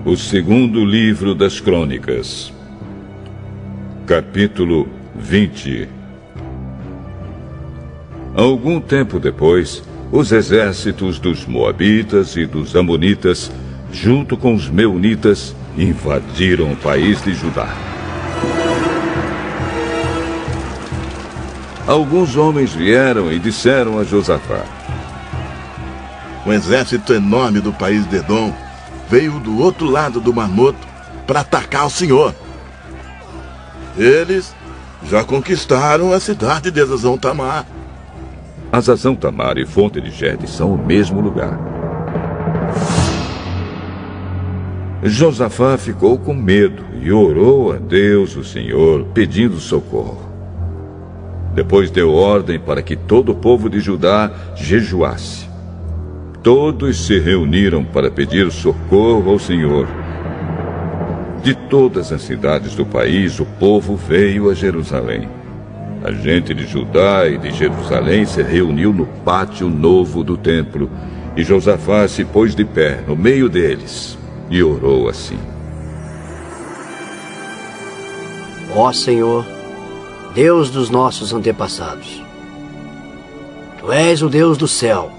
O segundo livro das Crônicas, capítulo 20. Algum tempo depois, os exércitos dos Moabitas e dos Amonitas, junto com os Meunitas, invadiram o país de Judá. Alguns homens vieram e disseram a Josafá: um exército enorme do país de Edom veio do outro lado do Mar Morto para atacar o Senhor. Eles já conquistaram a cidade de Hazazão-Tamar. Hazazão-Tamar e Fonte de Gede são o mesmo lugar. Josafá ficou com medo e orou a Deus, o Senhor, pedindo socorro. Depois deu ordem para que todo o povo de Judá jejuasse. Todos se reuniram para pedir socorro ao Senhor. De todas as cidades do país, o povo veio a Jerusalém. A gente de Judá e de Jerusalém se reuniu no pátio novo do templo, e Josafá se pôs de pé no meio deles e orou assim: Ó Senhor, Deus dos nossos antepassados, Tu és o Deus do céu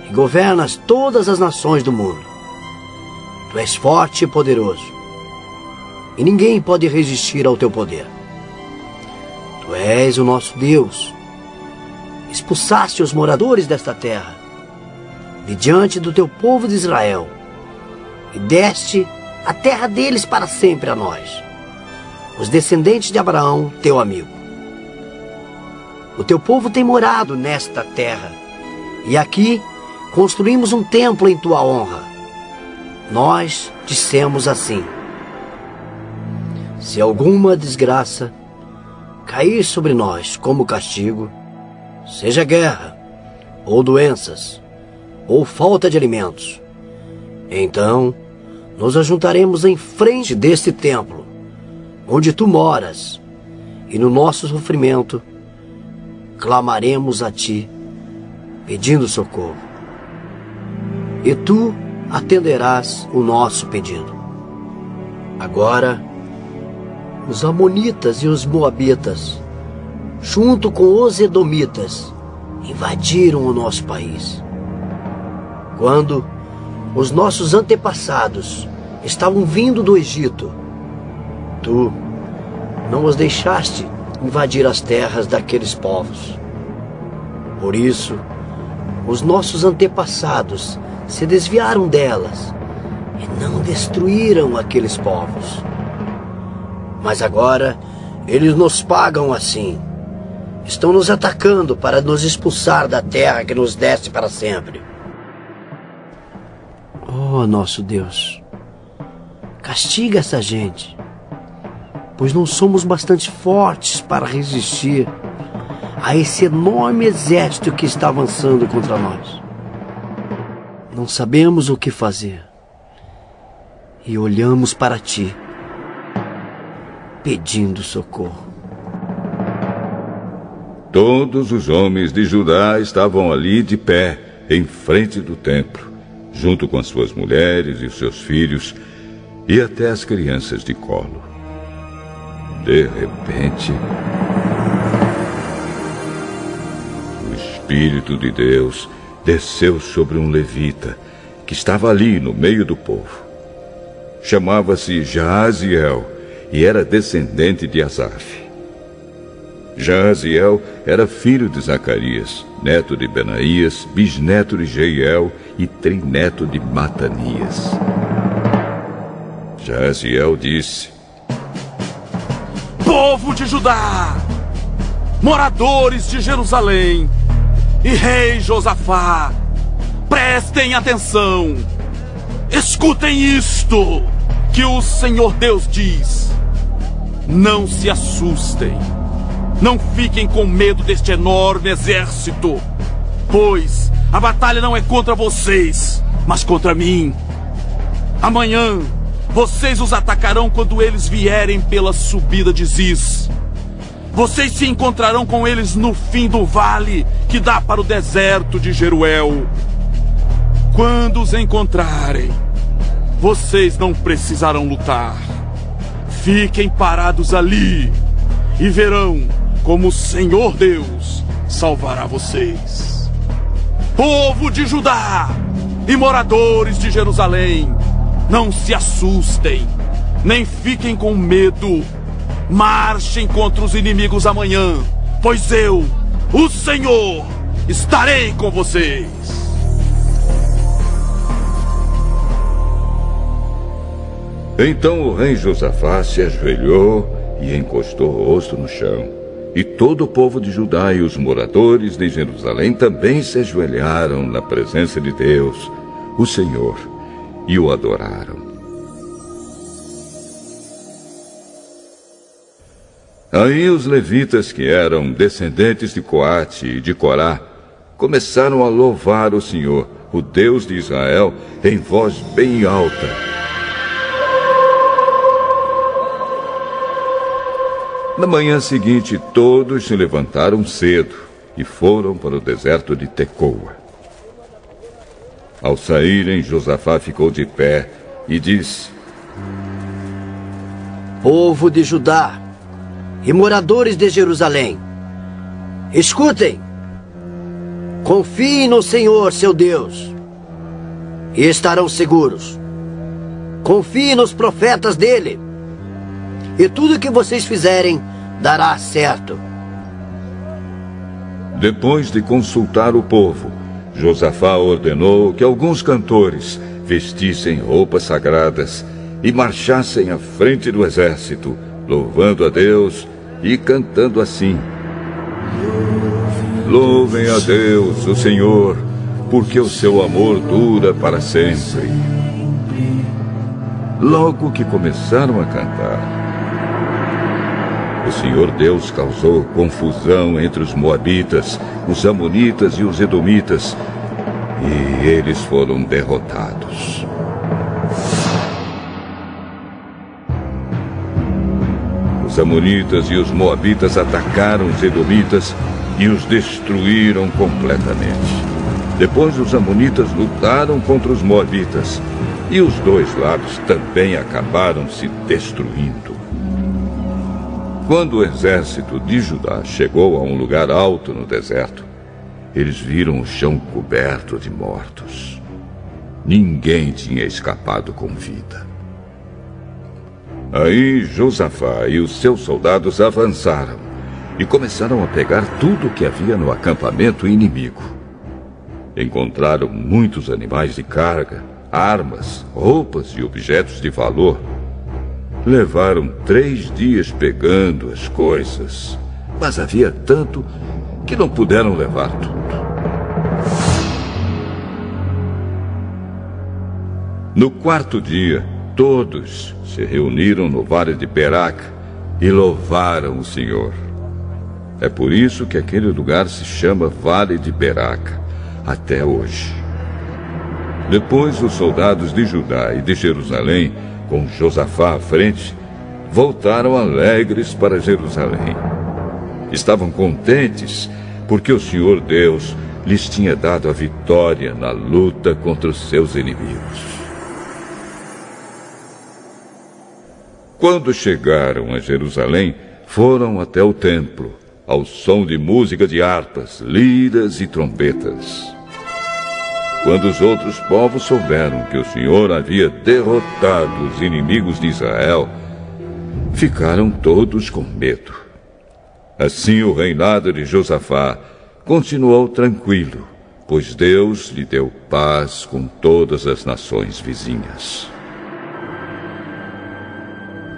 e governas todas as nações do mundo. Tu és forte e poderoso, e ninguém pode resistir ao Teu poder. Tu és o nosso Deus. Expulsaste os moradores desta terra de diante do Teu povo de Israel e deste a terra deles para sempre a nós, os descendentes de Abraão, Teu amigo. O Teu povo tem morado nesta terra, e aqui construímos um templo em Tua honra. Nós dissemos assim: se alguma desgraça cair sobre nós como castigo, seja guerra, ou doenças, ou falta de alimentos, então nos ajuntaremos em frente deste templo, onde Tu moras, e no nosso sofrimento clamaremos a Ti, pedindo socorro. E Tu atenderás o nosso pedido. Agora, os Amonitas e os Moabitas, junto com os Edomitas, invadiram o nosso país. Quando os nossos antepassados estavam vindo do Egito, Tu não os deixaste invadir as terras daqueles povos. Por isso, os nossos antepassados se desviaram delas e não destruíram aqueles povos. Mas agora eles nos pagam assim. Estão nos atacando para nos expulsar da terra que nos deste para sempre. Oh, nosso Deus, castiga essa gente, pois não somos bastante fortes para resistir a esse enorme exército que está avançando contra nós. Não sabemos o que fazer e olhamos para Ti, pedindo socorro. Todos os homens de Judá estavam ali de pé, em frente do templo, junto com as suas mulheres e os seus filhos, e até as crianças de colo. De repente, o Espírito de Deus desceu sobre um levita que estava ali no meio do povo. Chamava-se Jaaziel e era descendente de Asaf. Jaaziel era filho de Zacarias, neto de Benaías, bisneto de Jeiel e trineto de Matanias. Jaaziel disse: Povo de Judá, moradores de Jerusalém e rei Josafá, prestem atenção, escutem isto que o Senhor Deus diz. Não se assustem, não fiquem com medo deste enorme exército, pois a batalha não é contra vocês, mas contra mim. Amanhã vocês os atacarão quando eles vierem pela subida de Ziz. Vocês se encontrarão com eles no fim do vale que dá para o deserto de Jeruel. Quando os encontrarem, vocês não precisarão lutar. Fiquem parados ali e verão como o Senhor Deus salvará vocês. Povo de Judá e moradores de Jerusalém, não se assustem, nem fiquem com medo. Marchem contra os inimigos amanhã, pois eu, o Senhor, estarei com vocês. Então o rei Josafá se ajoelhou e encostou o rosto no chão. E todo o povo de Judá e os moradores de Jerusalém também se ajoelharam na presença de Deus, o Senhor, e o adoraram. Aí os levitas, que eram descendentes de Coate e de Corá, começaram a louvar o Senhor, o Deus de Israel, em voz bem alta. Na manhã seguinte, todos se levantaram cedo e foram para o deserto de Tecoa. Ao saírem, Josafá ficou de pé e disse: Povo de Judá e moradores de Jerusalém, escutem! Confiem no Senhor, seu Deus, e estarão seguros. Confiem nos profetas dele, e tudo que vocês fizerem dará certo. Depois de consultar o povo, Josafá ordenou que alguns cantores vestissem roupas sagradas e marchassem à frente do exército, louvando a Deus e cantando assim: Louvem a Deus, o Senhor, porque o seu amor dura para sempre. Logo que começaram a cantar, o Senhor Deus causou confusão entre os moabitas, os amonitas e os edomitas, e eles foram derrotados. Os amonitas e os moabitas atacaram os edomitas e os destruíram completamente. Depois os amonitas lutaram contra os moabitas, e os dois lados também acabaram se destruindo. Quando o exército de Judá chegou a um lugar alto no deserto, eles viram o chão coberto de mortos. Ninguém tinha escapado com vida. Aí Josafá e os seus soldados avançaram e começaram a pegar tudo o que havia no acampamento inimigo. Encontraram muitos animais de carga, armas, roupas e objetos de valor. Levaram 3 dias pegando as coisas, mas havia tanto que não puderam levar tudo. No 4º dia, todos se reuniram no vale de Beraca e louvaram o Senhor. É por isso que aquele lugar se chama Vale de Beraca, até hoje. Depois, os soldados de Judá e de Jerusalém, com Josafá à frente, voltaram alegres para Jerusalém. Estavam contentes porque o Senhor Deus lhes tinha dado a vitória na luta contra os seus inimigos. Quando chegaram a Jerusalém, foram até o templo, ao som de música de harpas, liras e trombetas. Quando os outros povos souberam que o Senhor havia derrotado os inimigos de Israel, ficaram todos com medo. Assim o reinado de Josafá continuou tranquilo, pois Deus lhe deu paz com todas as nações vizinhas.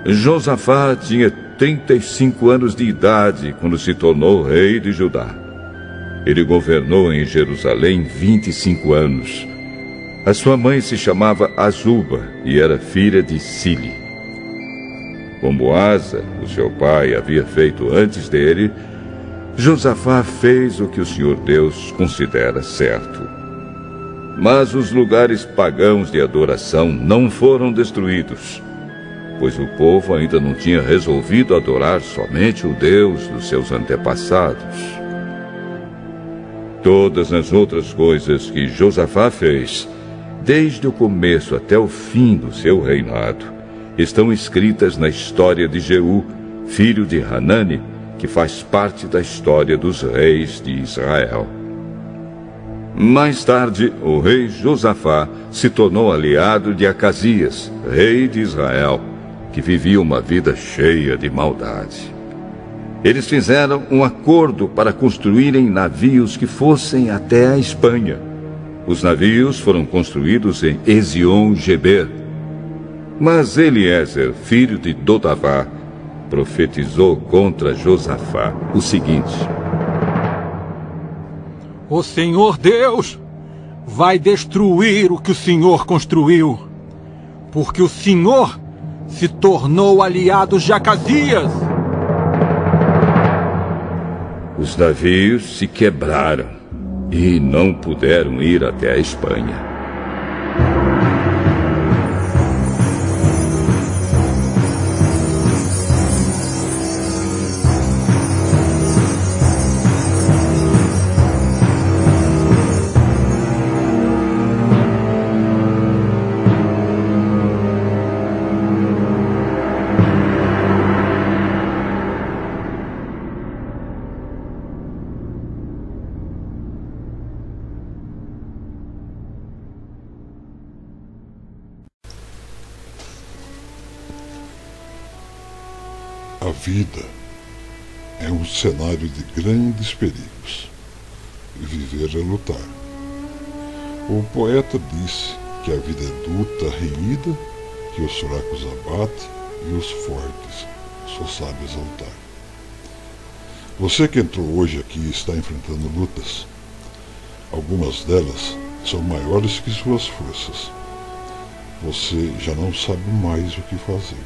Josafá tinha 35 anos de idade quando se tornou rei de Judá. Ele governou em Jerusalém 25 anos. A sua mãe se chamava Azuba e era filha de Sili. Como Asa, o seu pai, havia feito antes dele, Josafá fez o que o Senhor Deus considera certo. Mas os lugares pagãos de adoração não foram destruídos, pois o povo ainda não tinha resolvido adorar somente o Deus dos seus antepassados. Todas as outras coisas que Josafá fez, desde o começo até o fim do seu reinado, estão escritas na história de Jeú, filho de Hanani, que faz parte da história dos reis de Israel. Mais tarde, o rei Josafá se tornou aliado de Acasias, rei de Israel, que vivia uma vida cheia de maldade. Eles fizeram um acordo para construírem navios que fossem até a Espanha. Os navios foram construídos em Ezion-Geber. Mas Eliezer, filho de Dodavá, profetizou contra Josafá o seguinte: O Senhor Deus vai destruir o que o Senhor construiu, porque o Senhor se tornou aliado de Acasias. Os navios se quebraram e não puderam ir até a Espanha. A vida é um cenário de grandes perigos. Viver é lutar. O poeta disse que a vida é luta renhida, que os fracos abate e os fortes só sabe exaltar. Você que entrou hoje aqui está enfrentando lutas. Algumas delas são maiores que suas forças. Você já não sabe mais o que fazer.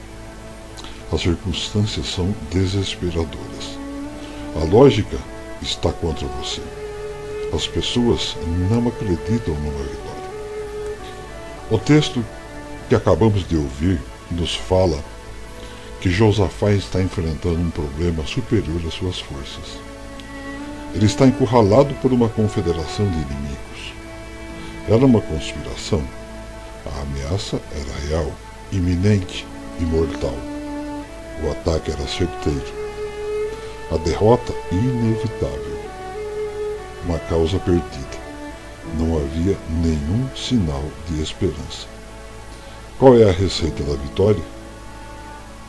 As circunstâncias são desesperadoras. A lógica está contra você. As pessoas não acreditam numa vitória. O texto que acabamos de ouvir nos fala que Josafá está enfrentando um problema superior às suas forças. Ele está encurralado por uma confederação de inimigos. Era uma conspiração. A ameaça era real, iminente e mortal. O ataque era certeiro. A derrota inevitável. Uma causa perdida. Não havia nenhum sinal de esperança. Qual é a receita da vitória?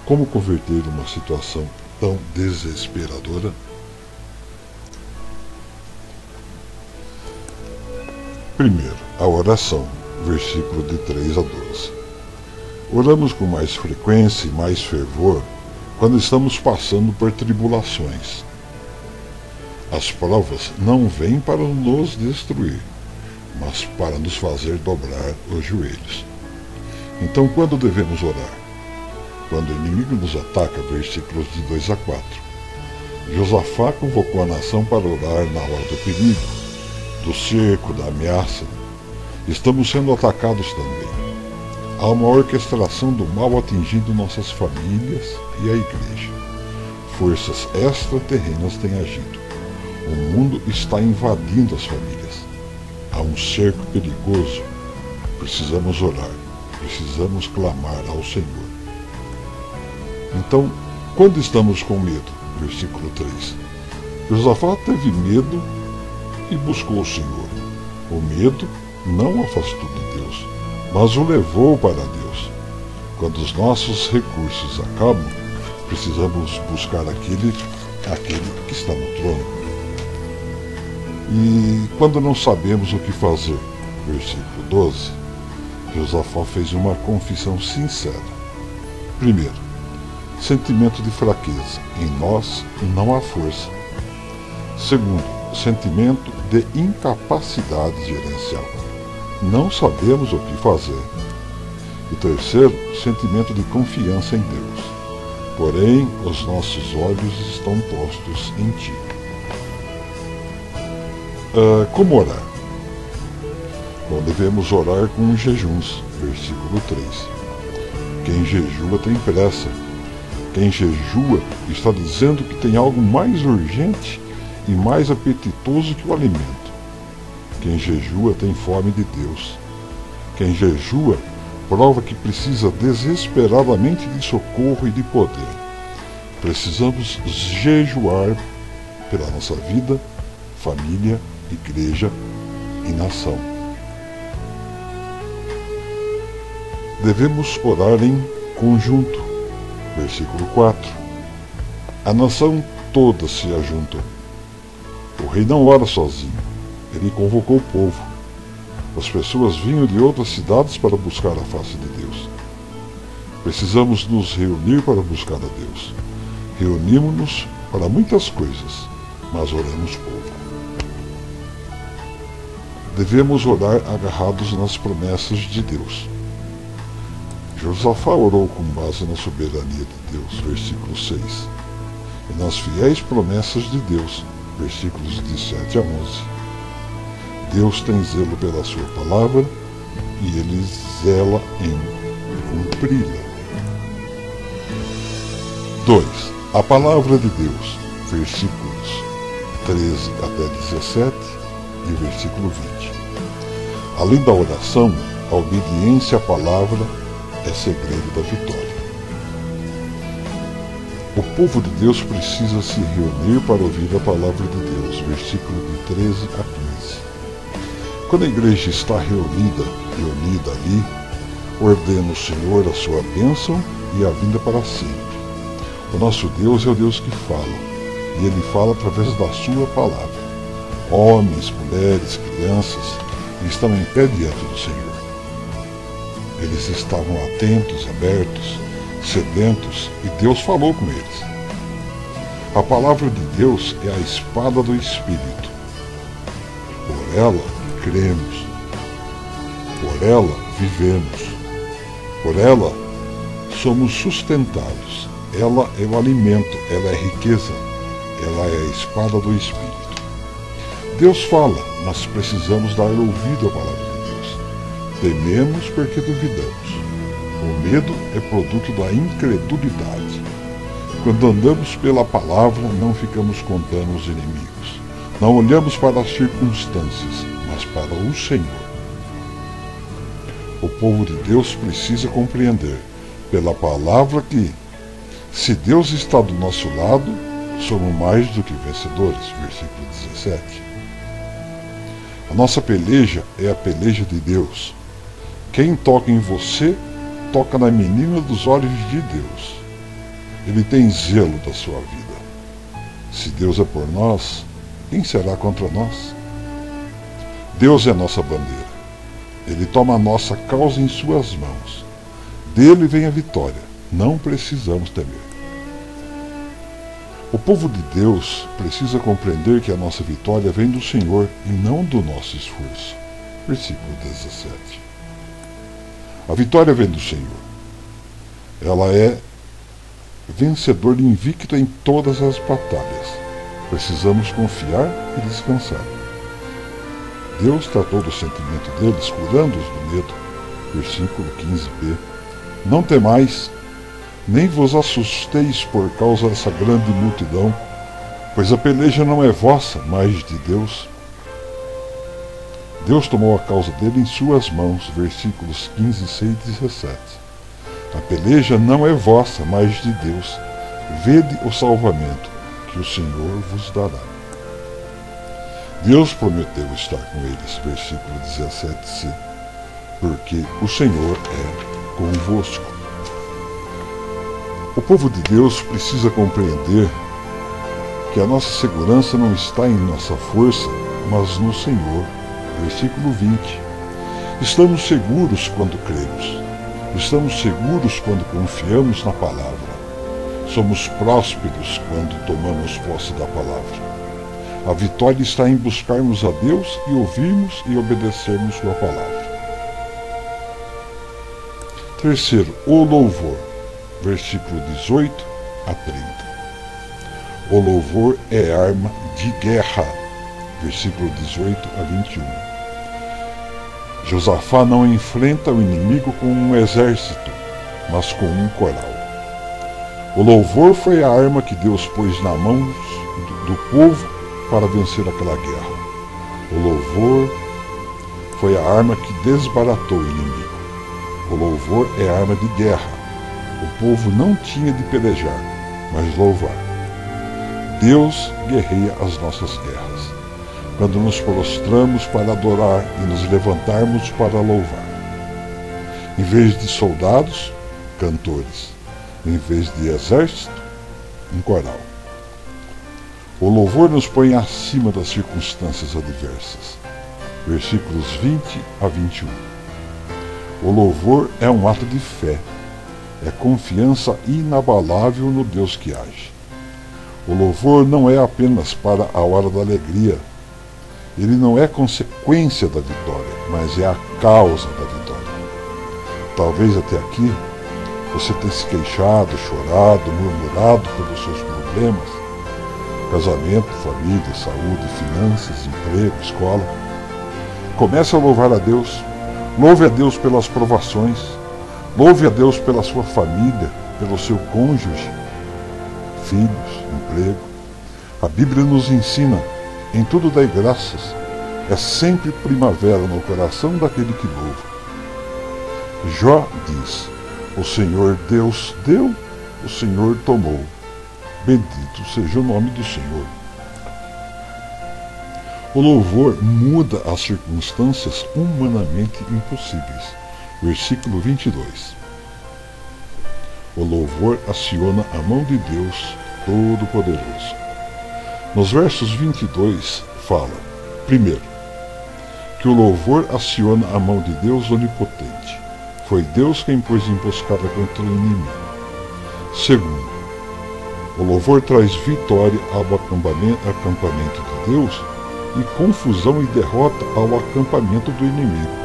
Como converter uma situação tão desesperadora? Primeiro, a oração, versículo de 3 a 12. Oramos com mais frequência e mais fervor quando estamos passando por tribulações. As provas não vêm para nos destruir, mas para nos fazer dobrar os joelhos. Então, quando devemos orar? Quando o inimigo nos ataca, versículos de 2 a 4. Josafá convocou a nação para orar na hora do perigo, do cerco, da ameaça. Estamos sendo atacados também. Há uma orquestração do mal atingindo nossas famílias e a igreja. Forças extraterrenas têm agido. O mundo está invadindo as famílias. Há um cerco perigoso. Precisamos orar. Precisamos clamar ao Senhor. Então, quando estamos com medo? Versículo 3. Josafá teve medo e buscou o Senhor. O medo não o afastou de Deus, mas o levou para Deus. Quando os nossos recursos acabam, precisamos buscar aquele que está no trono. E quando não sabemos o que fazer, versículo 12, Josafá fez uma confissão sincera. Primeiro, sentimento de fraqueza. Em nós não há força. Segundo, sentimento de incapacidade gerencial. Não sabemos o que fazer. E terceiro, sentimento de confiança em Deus. Porém, os nossos olhos estão postos em Ti. Como orar? Bom, devemos orar com jejuns, versículo 3. Quem jejua tem pressa. Quem jejua está dizendo que tem algo mais urgente e mais apetitoso que o alimento. Quem jejua tem fome de Deus. Quem jejua prova que precisa desesperadamente de socorro e de poder. Precisamos jejuar pela nossa vida, família, igreja e nação. Devemos orar em conjunto. Versículo 4. A nação toda se ajuntou. O rei não ora sozinho. Ele convocou o povo. As pessoas vinham de outras cidades para buscar a face de Deus. Precisamos nos reunir para buscar a Deus. Reunimos-nos para muitas coisas, mas oramos pouco. Devemos orar agarrados nas promessas de Deus. Josafá orou com base na soberania de Deus, versículo 6, e nas fiéis promessas de Deus, versículos de 7 a 11. Deus tem zelo pela sua palavra e ele zela em cumpri-la. 2. A palavra de Deus, versículos 13 até 17 e versículo 20. Além da oração, a obediência à palavra é segredo da vitória. O povo de Deus precisa se reunir para ouvir a palavra de Deus, versículo de 13 a 15. Quando a igreja está reunida ali, ordena o Senhor a sua bênção e a vinda para sempre. O nosso Deus é o Deus que fala, e Ele fala através da sua palavra. Homens, mulheres, crianças estão em pé diante do Senhor. Eles estavam atentos, abertos, sedentos, e Deus falou com eles. A palavra de Deus é a espada do Espírito. Por ela cremos, por ela vivemos, por ela somos sustentados. Ela é o alimento, ela é a riqueza, ela é a espada do Espírito. Deus fala, mas precisamos dar ouvido à palavra de Deus. Tememos porque duvidamos. O medo é produto da incredulidade. Quando andamos pela palavra, não ficamos contando os inimigos. Não olhamos para as circunstâncias, mas para o Senhor. O povo de Deus precisa compreender, pela palavra, que se Deus está do nosso lado, somos mais do que vencedores. Versículo 17. A nossa peleja é a peleja de Deus. Quem toca em você, toca na menina dos olhos de Deus. Ele tem zelo da sua vida. Se Deus é por nós, quem será contra nós? Deus é nossa bandeira. Ele toma a nossa causa em suas mãos. Dele vem a vitória. Não precisamos temer. O povo de Deus precisa compreender que a nossa vitória vem do Senhor e não do nosso esforço. Versículo 17. A vitória vem do Senhor. Ela é vencedor invicto em todas as batalhas. Precisamos confiar e descansar. Deus tratou do sentimento deles, curando-os do medo. Versículo 15b. Não temais, nem vos assusteis por causa dessa grande multidão, pois a peleja não é vossa, mas de Deus. Deus tomou a causa dele em suas mãos, versículos 15, 6 e 17. A peleja não é vossa, mas de Deus. Vede o salvamento que o Senhor vos dará. Deus prometeu estar com eles, versículo 17c, porque o Senhor é convosco. O povo de Deus precisa compreender que a nossa segurança não está em nossa força, mas no Senhor. Versículo 20. Estamos seguros quando cremos. Estamos seguros quando confiamos na palavra. Somos prósperos quando tomamos posse da palavra. A vitória está em buscarmos a Deus e ouvirmos e obedecermos sua palavra. Terceiro, o louvor. Versículo 18 a 30. O louvor é arma de guerra. Versículo 18 a 21. Josafá não enfrenta o inimigo com um exército, mas com um coral. O louvor foi a arma que Deus pôs na mão do povo para vencer aquela guerra. O louvor foi a arma que desbaratou o inimigo. O louvor é arma de guerra. O povo não tinha de pelejar, mas louvar. Deus guerreia as nossas guerras, quando nos prostramos para adorar e nos levantarmos para louvar. Em vez de soldados, cantores. Em vez de exército, um coral. O louvor nos põe acima das circunstâncias adversas. Versículos 20 a 21. O louvor é um ato de fé. É confiança inabalável no Deus que age. O louvor não é apenas para a hora da alegria. Ele não é consequência da vitória, mas é a causa da vitória. Talvez até aqui você tenha se queixado, chorado, murmurado pelos seus problemas. Casamento, família, saúde, finanças, emprego, escola. Comece a louvar a Deus. Louve a Deus pelas provações. Louve a Deus pela sua família, pelo seu cônjuge, filhos, emprego. A Bíblia nos ensina, em tudo dai graças. É sempre primavera no coração daquele que louva. Jó diz: o Senhor Deus deu, o Senhor tomou. Bendito seja o nome do Senhor. O louvor muda as circunstâncias humanamente impossíveis. Versículo 22. O louvor aciona a mão de Deus Todo-Poderoso. Nos versos 22 fala, primeiro, que o louvor aciona a mão de Deus Onipotente. Foi Deus quem pôs emboscada contra o inimigo. Segundo, o louvor traz vitória ao acampamento de Deus e confusão e derrota ao acampamento do inimigo.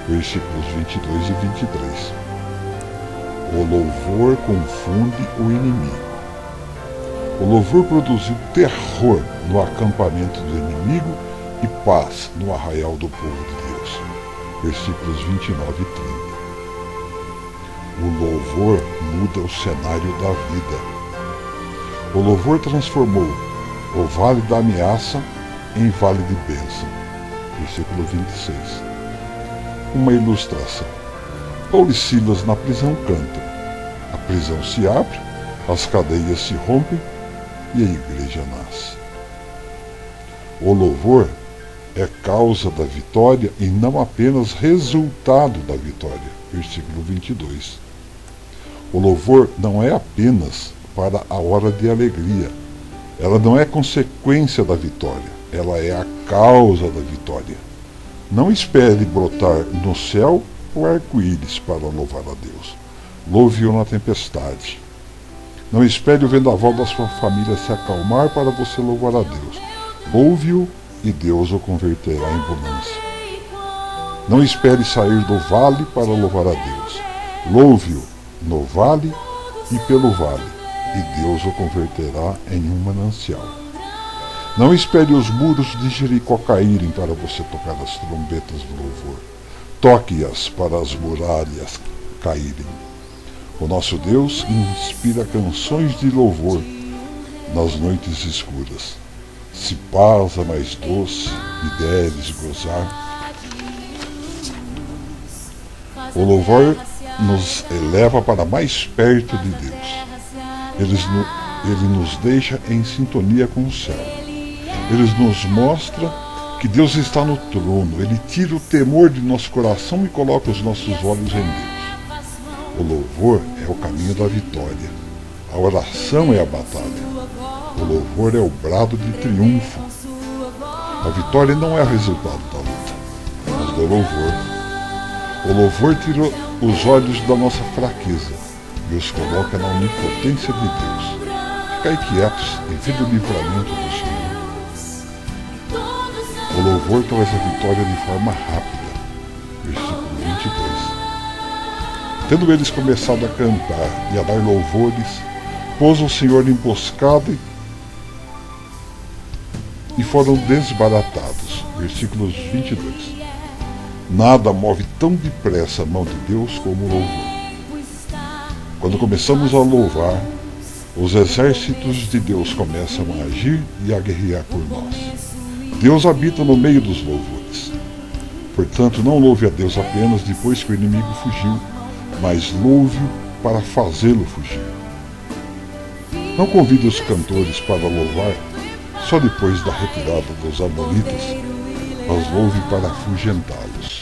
Versículos 22 e 23. O louvor confunde o inimigo. O louvor produziu terror no acampamento do inimigo e paz no arraial do povo de Deus. Versículos 29 e 30. O louvor muda o cenário da vida. O louvor transformou o vale da ameaça em vale de bênção. Versículo 26. Uma ilustração. Paulo e Silas na prisão cantam. A prisão se abre, as cadeias se rompem e a igreja nasce. O louvor é causa da vitória e não apenas resultado da vitória. Versículo 22. O louvor não é apenas para a hora de alegria. Ela não é consequência da vitória. Ela é a causa da vitória. Não espere brotar no céu o arco-íris para louvar a Deus. Louve-o na tempestade. Não espere o vendaval da sua família se acalmar para você louvar a Deus. Louve-o e Deus o converterá em bonança. Não espere sair do vale para louvar a Deus. Louve-o no vale e pelo vale, e Deus o converterá em um manancial. Não espere os muros de Jericó caírem para você tocar as trombetas do louvor. Toque-as para as muralhas caírem. O nosso Deus inspira canções de louvor nas noites escuras. Se paz a mais doce me deres gozar. O louvor nos eleva para mais perto de Deus. Ele nos deixa em sintonia com o céu. Ele nos mostra que Deus está no trono. Ele tira o temor de nosso coração e coloca os nossos olhos em Deus. O louvor é o caminho da vitória. A oração é a batalha. O louvor é o brado de triunfo. A vitória não é o resultado da luta, mas do louvor. O louvor tira os olhos da nossa fraqueza e os coloca na onipotência de Deus. Ficai quietos e vede o livramento do Senhor. O louvor traz a vitória de forma rápida. Versículo 22. Tendo eles começado a cantar e a dar louvores, pôs o Senhor emboscada e foram desbaratados. Versículos 22. Nada move tão depressa a mão de Deus como o louvor. Quando começamos a louvar, os exércitos de Deus começam a agir e a guerrear por nós. Deus habita no meio dos louvores. Portanto, não louve a Deus apenas depois que o inimigo fugiu, mas louve-o para fazê-lo fugir. Não convide os cantores para louvar só depois da retirada dos amonitas, mas louve para afugentá-los.